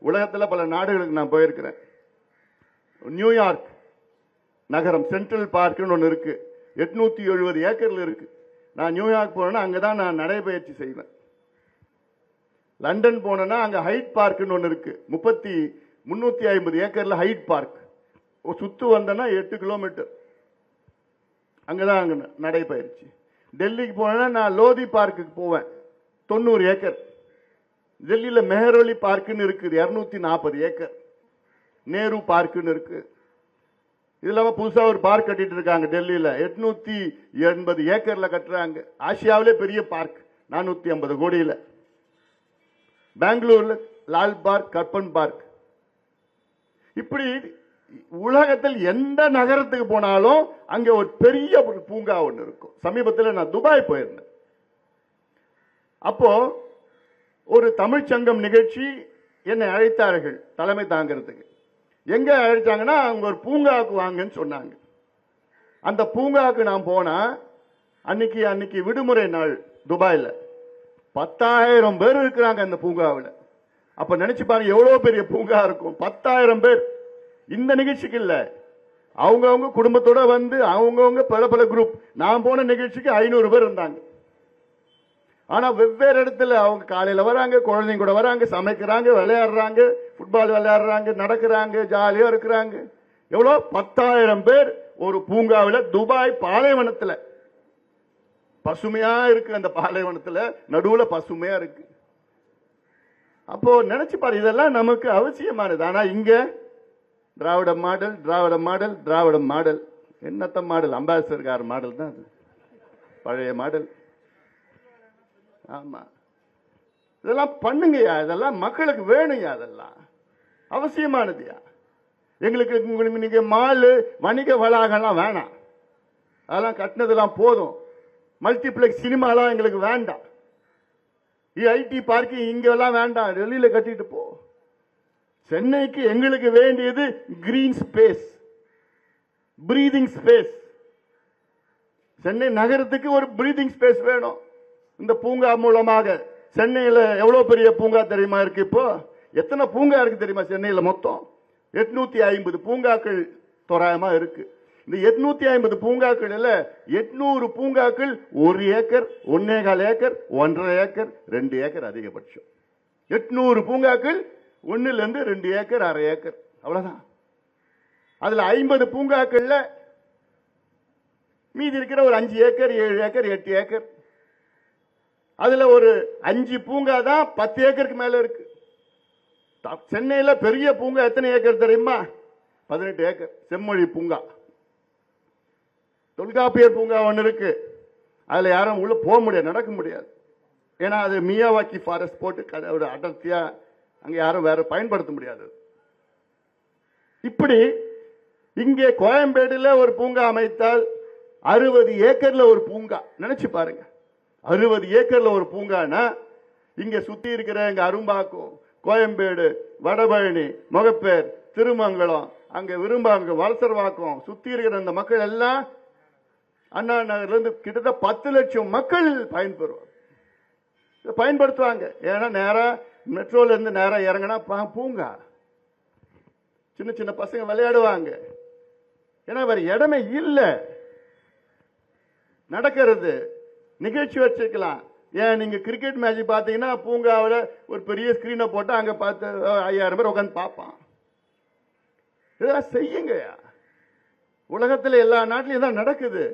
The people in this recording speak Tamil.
உலகத்தில் பல நாடுகளுக்கு நான் போயிருக்கிறேன். நியூயார்க் நகரம் சென்ட்ரல் பார்க்னு ஒன்று இருக்கு, 870 ஏக்கர்ல இருக்கு. நான் நியூயார்க் போனேன்னா அங்கதான் நான் நடைபயிற்சி செய்வேன். லண்டன் போனேன்னா அங்க ஹைட் பார்க்னு ஒன்று இருக்கு, 350 ஏக்கர்ல ஹைட் பார்க். சுத்து வந்தேன்னா 8 கிலோமீட்டர், அங்கதான் அங்க நடைபயிற்சி. டெல்லிக்கு போனேன்னா நான் லோதி பார்க்குக்கு போவேன், 90 ஏக்கர். டெல்லியில மெஹரோலி பார்க்குன்னு இருக்குது, 240 ஏக்கர். நேரு பார்க்குன்னு இருக்கு. இது இல்லாம புதுசா ஒரு பார்க் கட்டிட்டு இருக்காங்க டெல்லியில, 880 ஏக்கர்ல கட்டுறாங்க. ஆசியாவிலே பெரிய பார்க், 450 கோடியில. பெங்களூர்ல லால் பார்க், கற்பன் பார்க். இப்படி உலகத்தில் எந்த நகரத்துக்கு போனாலும் அங்க ஒரு பெரிய ஒரு பூங்கா ஒன்று இருக்கும். சமீபத்தில் நான் துபாய் போயிருந்தேன். அப்போ ஒரு தமிழ்ச்சங்கம் நிகழ்ச்சி என்னை அழைத்தார்கள் தலைமை தாங்கிறதுக்கு. எங்க அழைச்சாங்கன்னா அங்க ஒரு பூங்காவுக்கு வாங்கன்னு சொன்னாங்க. அந்த பூங்காவுக்கு நான் போனா அன்னைக்கு விடுமுறை நாள் துபாயில 10,000 பேர் இருக்கிறாங்க அந்த பூங்காவில். அப்ப நினைச்சு பாருங்க எவ்வளவு பெரிய பூங்கா இருக்கும். 10,000 பேர் இந்த நிகழ்ச்சிக்கு இல்ல, அவங்கவுங்க குடும்பத்தோட வந்து அவங்கவுங்க பல குரூப். நான் போன நிகழ்ச்சிக்கு 500 பேர் இருந்தாங்க. ஆனா வெவ்வேறு இடத்துல அவங்க காலையில வராங்க, குழந்தைங்க கூட வராங்க, சமைக்கிறாங்க, விளையாடுறாங்க, ஃபுட்பால் விளையாடுறாங்க, நடக்கிறாங்க, ஜாலியா இருக்கிறாங்க. எவ்வளவு 10,000 பேர் ஒரு பூங்காவில் துபாய் பாலைவனத்துல. பசுமையா இருக்கு, அந்த பாலைவனத்துல நடுவுல பசுமையா இருக்கு. அப்போ நினைச்சு பாரு, இதெல்லாம் நமக்கு அவசியமானது. ஆனா இங்க திராவிட மாடல், திராவிட மாடல், திராவிட மாடல். என்னத்த மாடல்? அம்பாசிடர் கார் மாடல் தான் அது, பழைய மாடல். ஆமா, இதெல்லாம் பண்ணுங்கய்யா, இதெல்லாம் மக்களுக்கு வேணும்யா, அதெல்லாம் அவசியமானதுயா. எங்களுக்கு நீங்க மாலு வணிக வளாகம்லாம் வேணாம், அதெல்லாம் கட்டினதெல்லாம் போதும். மல்டிபிளெக்ஸ் சினிமாலாம் எங்களுக்கு வேண்டாம். ஐடி பார்க்கிங் இங்கெல்லாம் வேண்டாம், டெல்லியில கட்டிட்டு போ. சென்னைக்கு எங்களுக்கு வேண்டியது green space, breathing space. Chennai நகரத்துக்கு ஒரு பிரீதிங் ஸ்பேஸ் வேணும். இந்த பூங்கா மூலமாக சென்னையில் எவ்வளவு பெரிய பூங்கா தெரியுமா இருக்கு? இப்போ எத்தனை பூங்கா இருக்கு தெரியுமா சென்னையில்? மொத்தம் 850 பூங்காக்கள் தோராயமா இருக்கு. இந்த 850 பூங்காக்கள் 800 பூங்காக்கள் 1 ஏக்கர், 1.25 ஏக்கர், 1.5 ஏக்கர், 2 ஏக்கர் அதிகபட்சம். 800 பூங்காக்கள் 1 to 2 ஏக்கர், 1/2 ஏக்கர், அவ்வளவுதான். அதுல 50 பூங்காக்கள்ல மீதி இருக்கிற ஒரு 5 ஏக்கர், 7 ஏக்கர், 8 ஏக்கர். அதுல ஒரு 5 பூங்கா தான் 10 ஏக்கருக்கு மேல இருக்கு. சென்னையில பெரிய பூங்கா எத்தனை ஏக்கர் தெரியுமா? 18 ஏக்கர். செம்மொழி பூங்கா, தொல்காப்பியர் பூங்கா ஒன்று இருக்கு. அதுல யாரும் உள்ள போக முடியாது, நடக்க முடியாது. ஏன்னா அது மியாவாக்கி ஃபாரஸ்ட் போட்டு ஒரு அடர்த்தியா அங்க யாரும் வேற பயன்படுத்த முடியாது. இப்படி இங்கே கோயம்பேடுல ஒரு பூங்கா அமைத்தால் 60 ஏக்கர்ல ஒரு பூங்கா. நினைச்சு பாருங்க, 60 ஏக்கர்ல ஒரு பூங்கானா இங்க சுத்தி இருக்கிற இங்க அரும்பாக்கம், கோயம்பேடு, வடபழனி, முகப்பேர், திருமங்கலம், அங்க விரும்பாங்க, வலசர்வாக்கம் சுத்தி இருக்கிற அந்த மக்கள் எல்லாம் அண்ணா நகர்ல இருந்து கிட்டத்தட்ட 10 லட்சம் மக்கள் பயன்படுத்துவாங்க. ஏன்னா நேரா மெட்ரோல இருந்து நேரா இறங்கினா பூங்கா, சின்ன சின்ன பசங்க விளையாடுவாங்க. ஏன்னா வேற இடமே இல்ல நடக்கிறது. நிகழ்ச்சி வச்சுக்கலாம். ஏன் நீங்க கிரிக்கெட் மேட்ச் பாத்தீங்கன்னா பூங்காவில் ஒரு பெரிய ஸ்கிரீனை போட்டு அங்க பார்த்து 5000 பேர் உட்காந்து பார்ப்பான். இதெல்லாம் செய்யுங்க. உலகத்தில் எல்லா நாட்டிலையும் தான் நடக்குது.